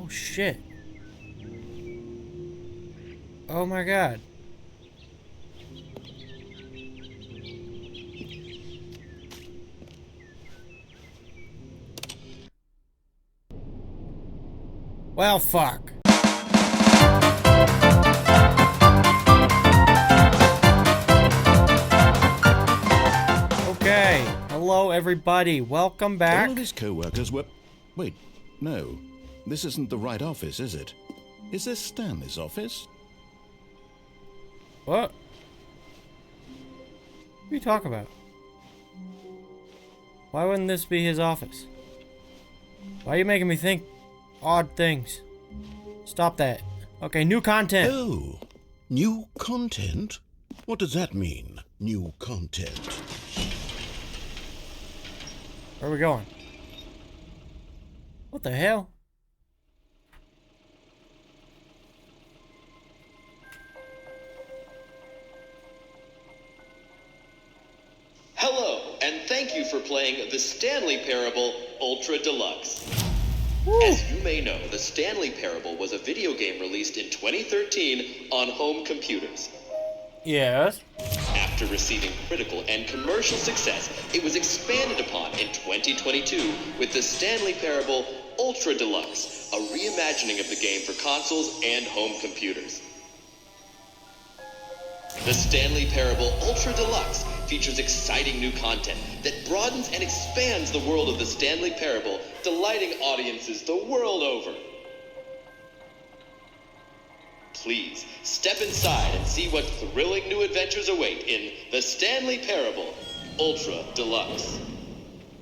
Oh shit. Oh my god. Well, fuck. Okay. Hello, everybody. Welcome back. All of his co-workers were... Wait, no. This isn't the right office, is it? Is this Stanley's office? What? What are you talking about? Why wouldn't this be his office? Why are you making me think odd things? Stop that. Okay, new content. Oh, new content? What does that mean, new content? Where are we going? What the hell? Hello, and thank you for playing the Stanley Parable Ultra Deluxe. Woo. As you may know, the Stanley Parable was a video game released in 2013 on home computers. Yes. After receiving critical and commercial success, it was expanded upon in 2022 with the Stanley Parable Ultra Deluxe, a reimagining of the game for consoles and home computers. The Stanley Parable Ultra Deluxe features exciting new content that broadens and expands the world of the Stanley Parable, delighting audiences the world over. Please, step inside and see what thrilling new adventures await in the Stanley Parable Ultra Deluxe.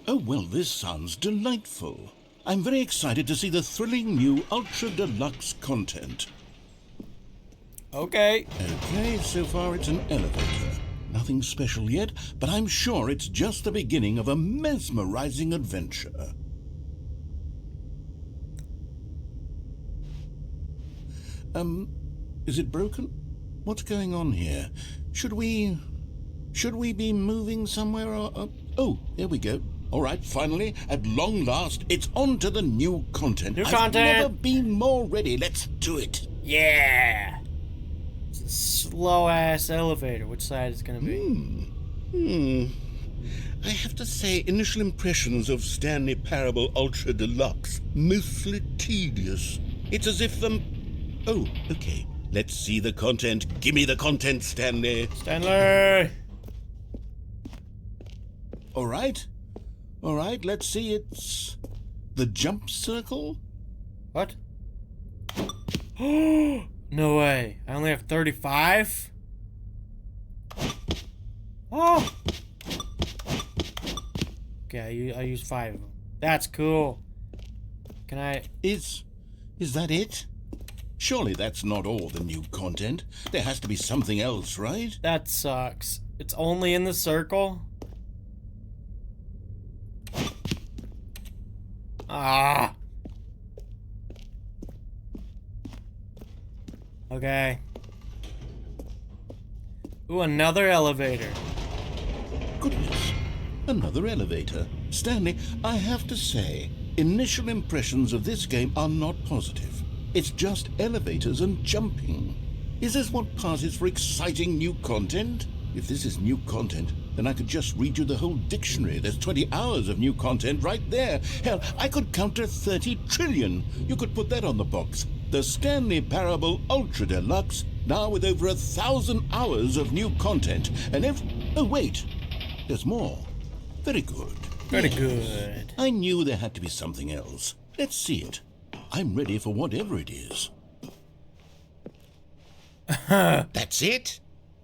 Oh, well, this sounds delightful. I'm very excited to see the thrilling new Ultra Deluxe content. Okay. Okay, so far it's an elevator. Nothing special yet, but I'm sure it's just the beginning of a mesmerizing adventure. Is it broken? What's going on here? Should we be moving somewhere or... Oh, here we go. All right, finally, at long last, it's on to the new content. New I've content. never been more ready. Let's do it. Yeah. It's a slow-ass elevator. Which side is it gonna be? I have to say, initial impressions of Stanley Parable Ultra Deluxe, mostly tedious. It's as if Oh, okay. Let's see the content. Give me the content, Stanley. Stanley! All right, let's see. It's the jump circle? What? No way. I only have 35? Oh! Okay, I use 5 of them. That's cool. Can I... Is that it? Surely that's not all the new content. There has to be something else, right? That sucks. It's only in the circle? Ah! Okay. Ooh, another elevator. Goodness, another elevator. Stanley, I have to say, initial impressions of this game are not positive. It's just elevators and jumping. Is this what passes for exciting new content? If this is new content, then I could just read you the whole dictionary. There's 20 hours of new content right there. Hell, I could count to 30 trillion. You could put that on the box. The Stanley Parable Ultra Deluxe, now with over 1,000 hours of new content. And oh, wait. There's more. Very good. Very good. I knew there had to be something else. Let's see it. I'm ready for whatever it is. That's it?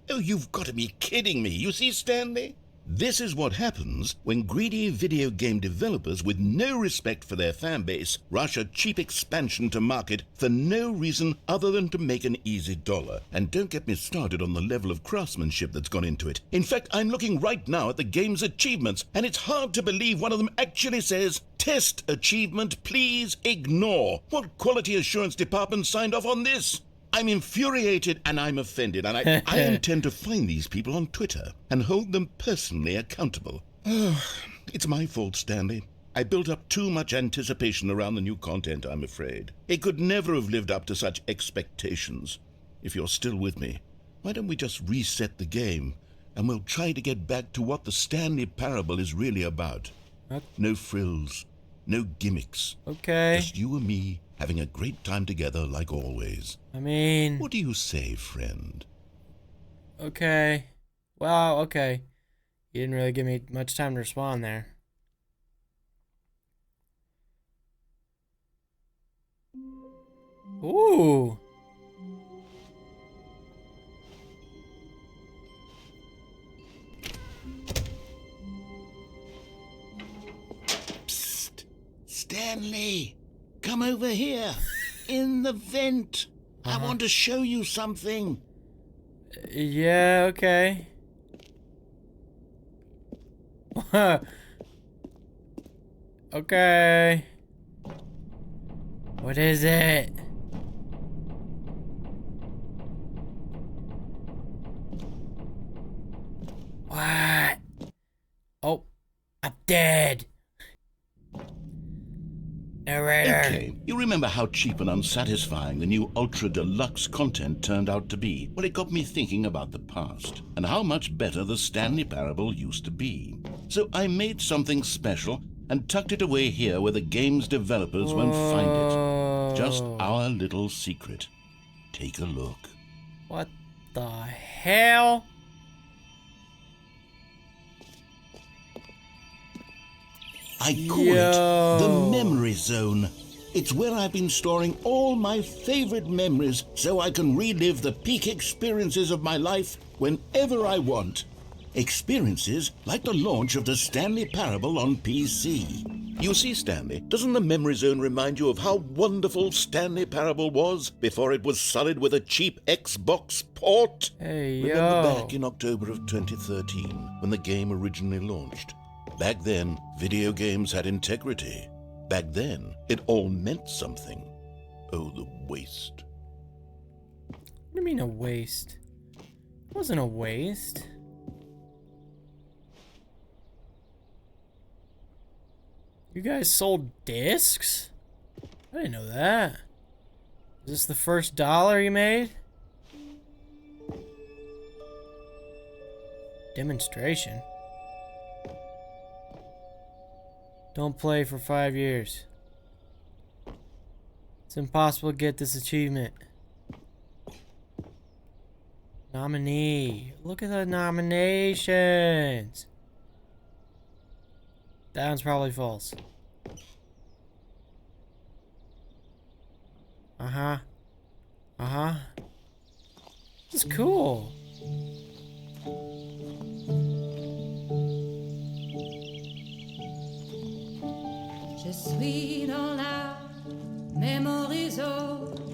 Oh, you've got to be kidding me. You see, Stanley? This is what happens when greedy video game developers with no respect for their fan base rush a cheap expansion to market for no reason other than to make an easy dollar. And don't get me started on the level of craftsmanship that's gone into it. In fact, I'm looking right now at the game's achievements, and it's hard to believe one of them actually says, "Test achievement, please ignore." What quality assurance department signed off on this? I'm infuriated and I'm offended, and I intend to find these people on Twitter and hold them personally accountable. It's my fault, Stanley. I built up too much anticipation around the new content, I'm afraid. It could never have lived up to such expectations. If you're still with me, why don't we just reset the game, and we'll try to get back to what the Stanley Parable is really about. No frills, no gimmicks. Okay. Just you and me having a great time together like always. I mean... What do you say, friend? Okay. Well, okay. You didn't really give me much time to respond there. Ooh. Psst. Stanley, come over here. In the vent. I want to show you something. Yeah, okay. Okay. What is it? What? Oh, I'm dead. Narrator. Okay, you remember how cheap and unsatisfying the new Ultra Deluxe content turned out to be? Well, it got me thinking about the past and how much better the Stanley Parable used to be. So I made something special and tucked it away here where the game's developers won't find it. Just our little secret. Take a look. What the hell? I call it the Memory Zone. It's where I've been storing all my favorite memories so I can relive the peak experiences of my life whenever I want. Experiences like the launch of the Stanley Parable on PC. You see, Stanley, doesn't the Memory Zone remind you of how wonderful Stanley Parable was before it was sullied with a cheap Xbox port? Hey, Remember back in October of 2013 when the game originally launched? Back then, video games had integrity. Back then, it all meant something. Oh, the waste. What do you mean a waste? It wasn't a waste. You guys sold discs? I didn't know that. Is this the first dollar you made? Demonstration? Don't play for 5 years. It's impossible to get this achievement. Nominee. Look at the nominations. That one's probably false. Uh-huh. Uh-huh. This is cool.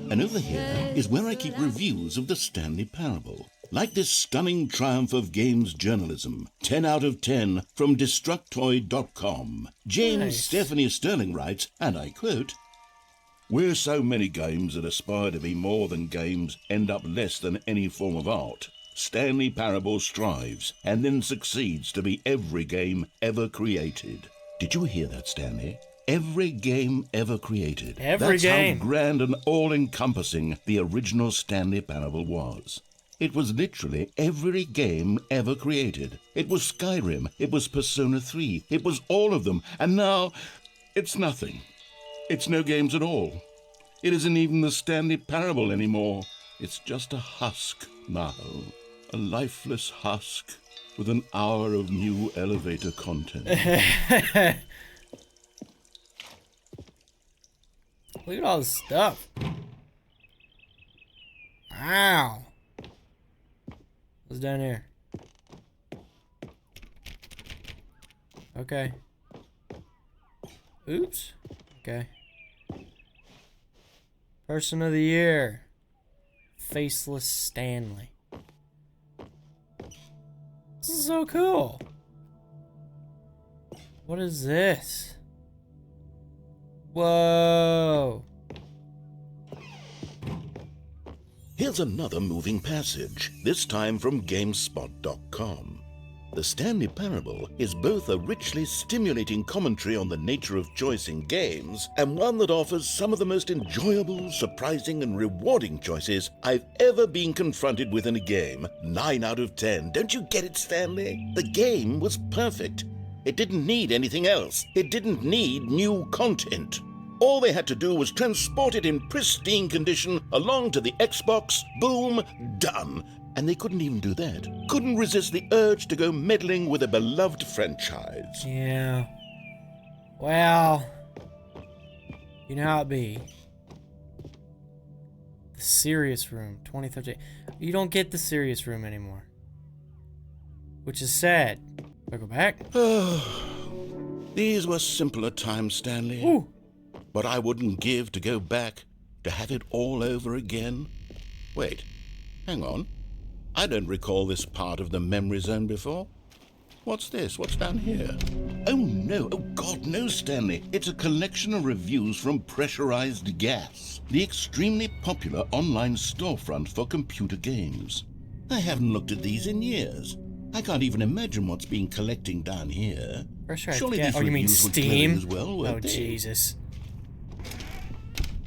And over here is where I keep reviews of the Stanley Parable. Like this stunning triumph of games journalism, 10 out of 10 from Destructoid.com. James Stephanie Sterling writes, and I quote, "Where so many games that aspire to be more than games end up less than any form of art, Stanley Parable strives and then succeeds to be every game ever created." Did you hear that, Stanley? Every game ever created. That's how grand and all-encompassing the original Stanley Parable was. It was literally every game ever created. It was Skyrim, it was Persona 3, it was all of them, and now it's nothing. It's no games at all. It isn't even the Stanley Parable anymore. It's just a husk now. A lifeless husk with an hour of new elevator content. Look at all this stuff. Wow. What's down here? Okay. Oops. Okay. Person of the Year. Faceless Stanley. This is so cool. What is this? Whoa. Here's another moving passage, this time from GameSpot.com. The Stanley Parable is both a richly stimulating commentary on the nature of choice in games and one that offers some of the most enjoyable, surprising, and rewarding choices I've ever been confronted with in a game. 9 out of 10. Don't you get it, Stanley? The game was perfect. It didn't need anything else. It didn't need new content. All they had to do was transport it in pristine condition along to the Xbox. Boom, done. And they couldn't even do that. Couldn't resist the urge to go meddling with a beloved franchise. Yeah. Well, you know how it be. The Serious Room, 2013. You don't get the Serious Room anymore. Which is sad. Do I go back? These were simpler times, Stanley. Ooh. But I wouldn't give to go back, to have it all over again. Wait, hang on. I don't recall this part of the memory zone before. What's this? What's down here? Oh no, oh God, no, Stanley. It's a collection of reviews from Pressurized Gas, the extremely popular online storefront for computer games. I haven't looked at these in years. I can't even imagine what's been collecting down here. Pressurized Surely Gas. these Oh, you mean reviews were Steam? glowing as well, weren't Oh, they? Jesus.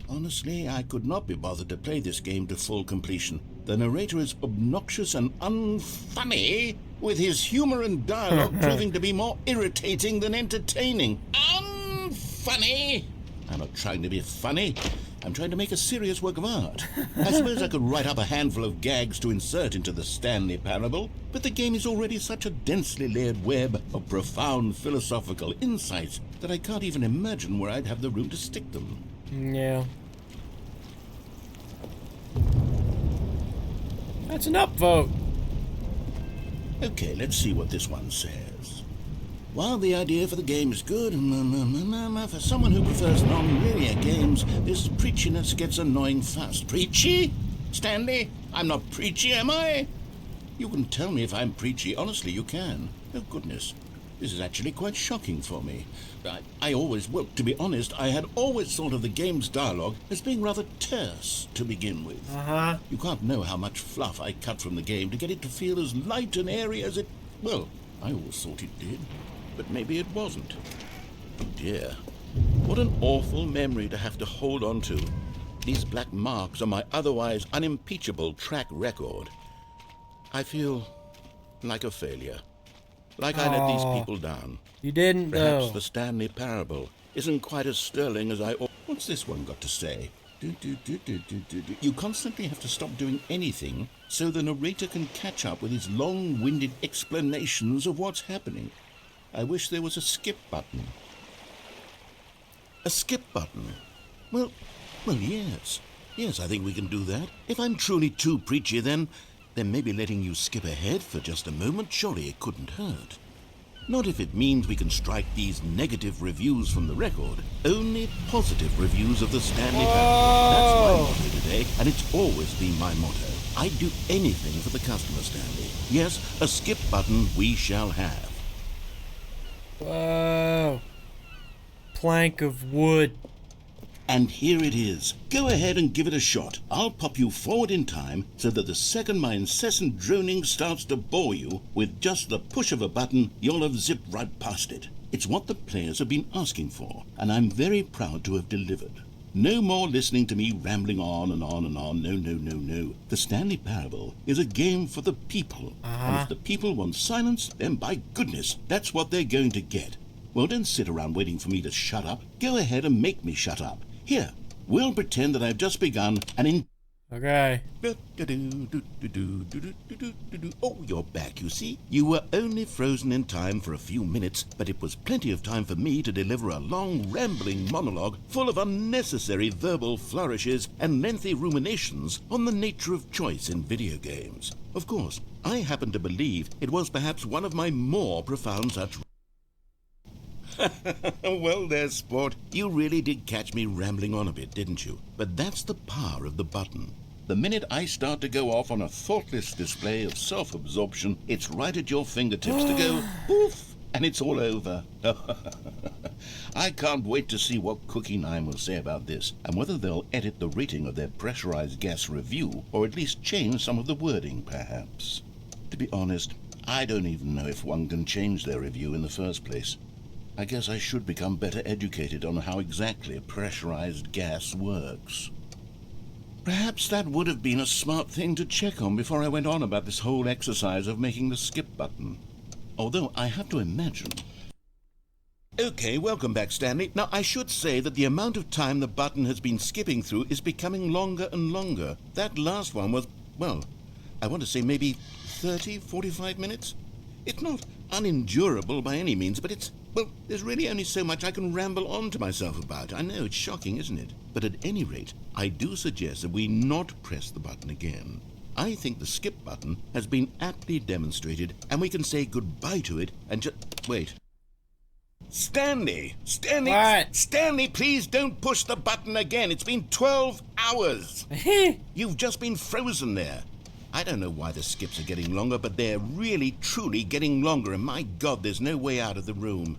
Honestly, I could not be bothered to play this game to full completion. The narrator is obnoxious and unfunny, with his humor and dialogue proving to be more irritating than entertaining. Unfunny! I'm not trying to be funny. I'm trying to make a serious work of art. I suppose I could write up a handful of gags to insert into the Stanley Parable, but the game is already such a densely layered web of profound philosophical insights that I can't even imagine where I'd have the room to stick them. Yeah. That's an upvote. Okay, let's see what this one says. While the idea for the game is good, for someone who prefers non-linear games, this preachiness gets annoying fast. Preachy? Stanley, I'm not preachy, am I? You can tell me if I'm preachy. Honestly, you can. Oh, goodness. This is actually quite shocking for me. Well, to be honest, I had always thought of the game's dialogue as being rather terse to begin with. Uh-huh. You can't know how much fluff I cut from the game to get it to feel as light and airy as it... Well, I always thought it did, but maybe it wasn't. Oh dear. What an awful memory to have to hold on to. These black marks on my otherwise unimpeachable track record. I feel like a failure. Like I let these people down. You didn't, Perhaps though. the Stanley Parable isn't quite as sterling as I... What's this one got to say? You constantly have to stop doing anything so the narrator can catch up with his long-winded explanations of what's happening. I wish there was a skip button. A skip button? Well, yes. Yes, I think we can do that. If I'm truly too preachy, then maybe letting you skip ahead for just a moment, surely it couldn't hurt. Not if it means we can strike these negative reviews from the record. Only positive reviews of the Stanley Parable. That's my motto today, and it's always been my motto. I'd do anything for the customer, Stanley. Yes, a skip button we shall have. Whoa. Plank of wood. And here it is. Go ahead and give it a shot. I'll pop you forward in time so that the second my incessant droning starts to bore you, with just the push of a button, you'll have zipped right past it. It's what the players have been asking for, and I'm very proud to have delivered. No more listening to me rambling on and on and on. No. The Stanley Parable is a game for the people. And if the people want silence, then by goodness, that's what they're going to get. Well, don't sit around waiting for me to shut up. Go ahead and make me shut up. Here, we'll pretend that I've just begun and Okay. Oh, you're back, you see. You were only frozen in time for a few minutes, but it was plenty of time for me to deliver a long, rambling monologue full of unnecessary verbal flourishes and lengthy ruminations on the nature of choice in video games. Of course, I happen to believe it was perhaps one of my more profound such... Well there, sport. You really did catch me rambling on a bit, didn't you? But that's the power of the button. The minute I start to go off on a thoughtless display of self-absorption, it's right at your fingertips to go poof, and it's all over. I can't wait to see what Cookie 9 will say about this, and whether they'll edit the rating of their pressurized gas review, or at least change some of the wording, perhaps. To be honest, I don't even know if one can change their review in the first place. I guess I should become better educated on how exactly pressurized gas works. Perhaps that would have been a smart thing to check on before I went on about this whole exercise of making the skip button. Although I have to imagine... Okay, welcome back, Stanley. Now, I should say that the amount of time the button has been skipping through is becoming longer and longer. That last one was, well, I want to say maybe 30, 45 minutes? It's not unendurable by any means, but it's, well, there's really only so much I can ramble on to myself about. I know, it's shocking, isn't it? But at any rate, I do suggest that we not press the button again. I think the skip button has been aptly demonstrated, and we can say goodbye to it and just... Wait. Stanley! Stanley! What? Stanley, please don't push the button again. It's been 12 hours. You've just been frozen there. I don't know why the skips are getting longer, but they're really, truly getting longer, and my God, there's no way out of the room.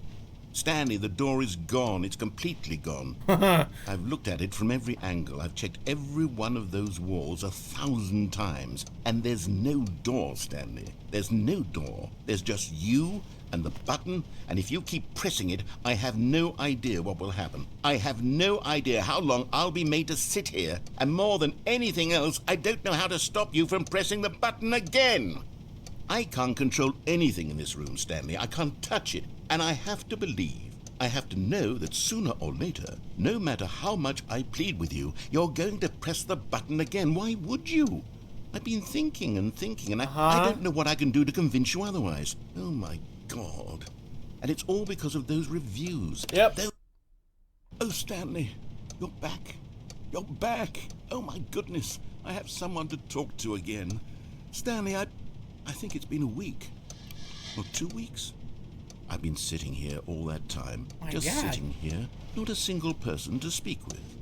Stanley, the door is gone. It's completely gone. I've looked at it from every angle. I've checked every one of those walls 1,000 times, and there's no door, Stanley. There's no door. There's just you and the button, and if you keep pressing it, I have no idea what will happen. I have no idea how long I'll be made to sit here, and more than anything else, I don't know how to stop you from pressing the button again. I can't control anything in this room, Stanley. I can't touch it, and I have to believe, I have to know that sooner or later, no matter how much I plead with you, you're going to press the button again. Why would you? I've been thinking and thinking, and I don't know what I can do to convince you otherwise. Oh, my God. And it's all because of those reviews. Yep. Oh, Stanley, you're back. You're back. Oh, my goodness. I have someone to talk to again. Stanley, I think it's been a week. Or 2 weeks. I've been sitting here all that time. Just sitting here. Not a single person to speak with.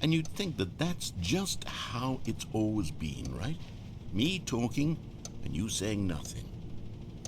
And you'd think that that's just how it's always been, right? Me talking and you saying nothing.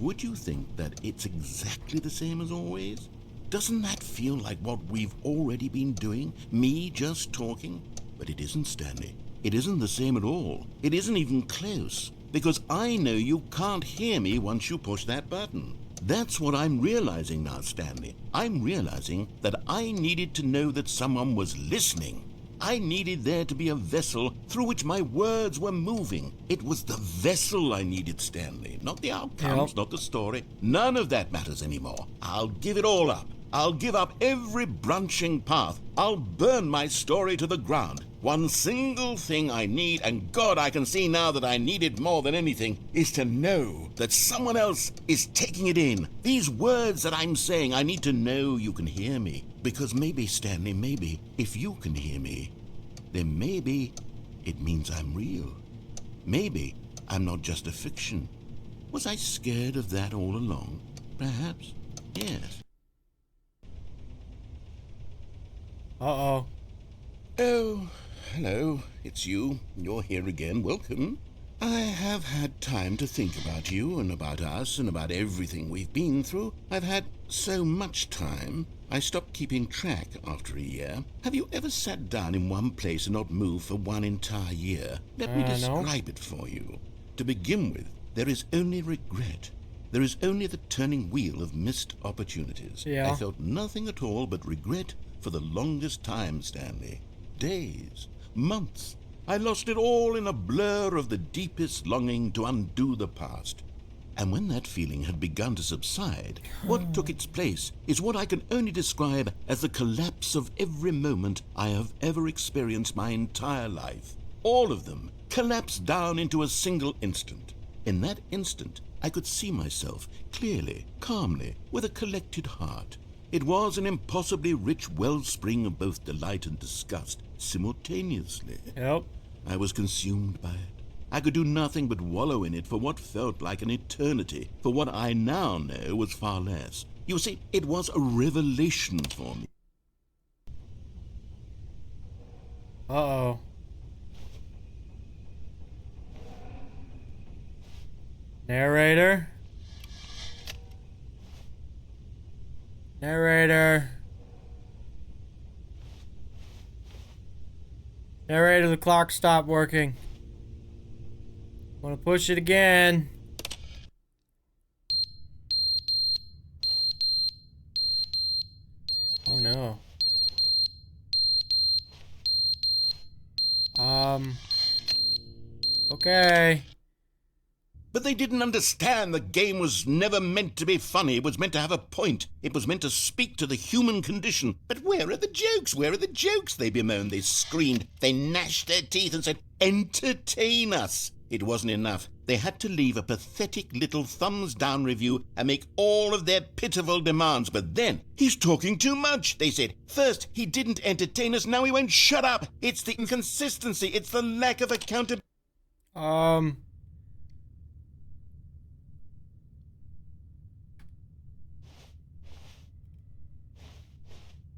Would you think that it's exactly the same as always? Doesn't that feel like what we've already been doing? Me just talking? But it isn't, Stanley. It isn't the same at all. It isn't even close. Because I know you can't hear me once you push that button. That's what I'm realizing now, Stanley. I'm realizing that I needed to know that someone was listening. I needed there to be a vessel through which my words were moving. It was the vessel I needed, Stanley. Not the outcomes, not the story. None of that matters anymore. I'll give it all up. I'll give up every branching path. I'll burn my story to the ground. One single thing I need, and God, I can see now that I need it more than anything, is to know that someone else is taking it in. These words that I'm saying, I need to know you can hear me. Because maybe, Stanley, maybe, if you can hear me, then maybe it means I'm real. Maybe I'm not just a fiction. Was I scared of that all along? Perhaps, yes. Uh-oh. Oh, hello, it's you. You're here again. Welcome. I have had time to think about you and about us and about everything we've been through. I've had so much time. I stopped keeping track after a year. Have you ever sat down in one place and not moved for one entire year? Let me describe it for you. To begin with, there is only regret. There is only the turning wheel of missed opportunities. Yeah. I felt nothing at all but regret for the longest time, Stanley. Days, months. I lost it all in a blur of the deepest longing to undo the past. And when that feeling had begun to subside, what took its place is what I can only describe as the collapse of every moment I have ever experienced my entire life. All of them collapsed down into a single instant. In that instant, I could see myself clearly, calmly, with a collected heart. It was an impossibly rich wellspring of both delight and disgust simultaneously. Yep. I was consumed by it. I could do nothing but wallow in it for what felt like an eternity, for what I now know was far less. You see, it was a revelation for me. Uh-oh. Narrator? Narrator. Narrator, the clock stopped working. Want to push it again. Okay. But they didn't understand the game was never meant to be funny. It was meant to have a point. It was meant to speak to the human condition. But where are the jokes? Where are the jokes? They bemoaned, they screamed, they gnashed their teeth and said, entertain us. It wasn't enough. They had to leave a pathetic little thumbs-down review and make all of their pitiful demands. But then, he's talking too much, they said. First, he didn't entertain us, now he won't shut up. It's the inconsistency, it's the lack of accountability.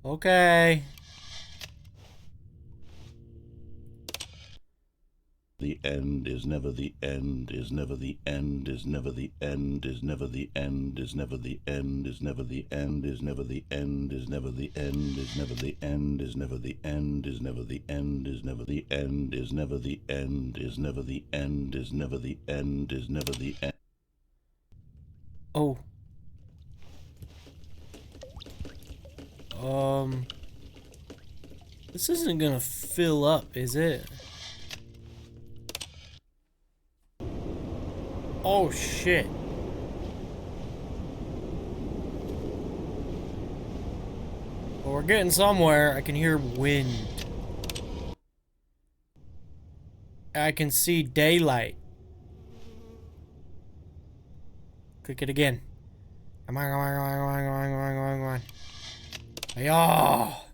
Okay. The end is never the end, is never the end, is never the end, is never the end, is never the end, is never the end, is never the end, is never the end, is never the end, is never the end, is never the end, is never the end, is never the end, is never the end, is never the end, is never the end. Oh. This isn't gonna fill up, is it? Oh shit. Well, we're getting somewhere. I can hear wind. I can see daylight. Click it again. Come on, come on, come on, come on, come on, come on, come on, come on. Hey, oh.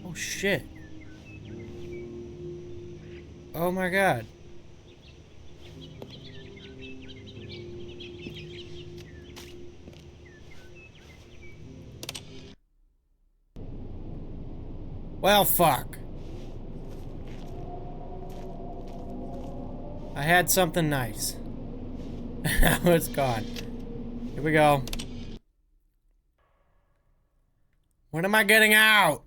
Oh shit. Oh my god. Well, fuck. I had something nice. Now it's gone. Here we go. When am I getting out?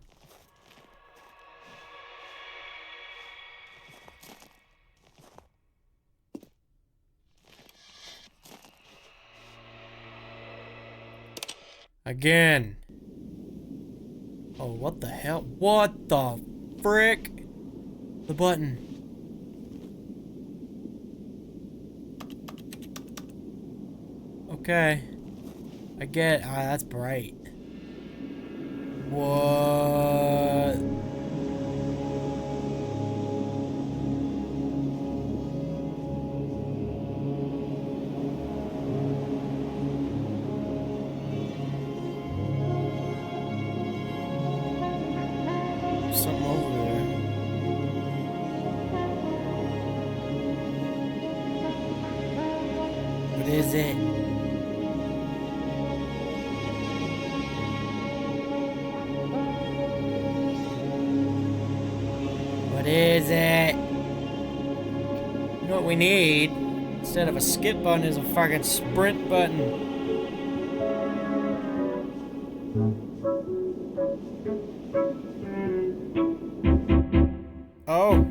Again. Oh, what the hell? What the frick? The button. Okay. I get. Ah, that's bright. What? Something over there. What is it? What is it? You know what we need? Instead of a skip button is a fucking sprint button. Oh.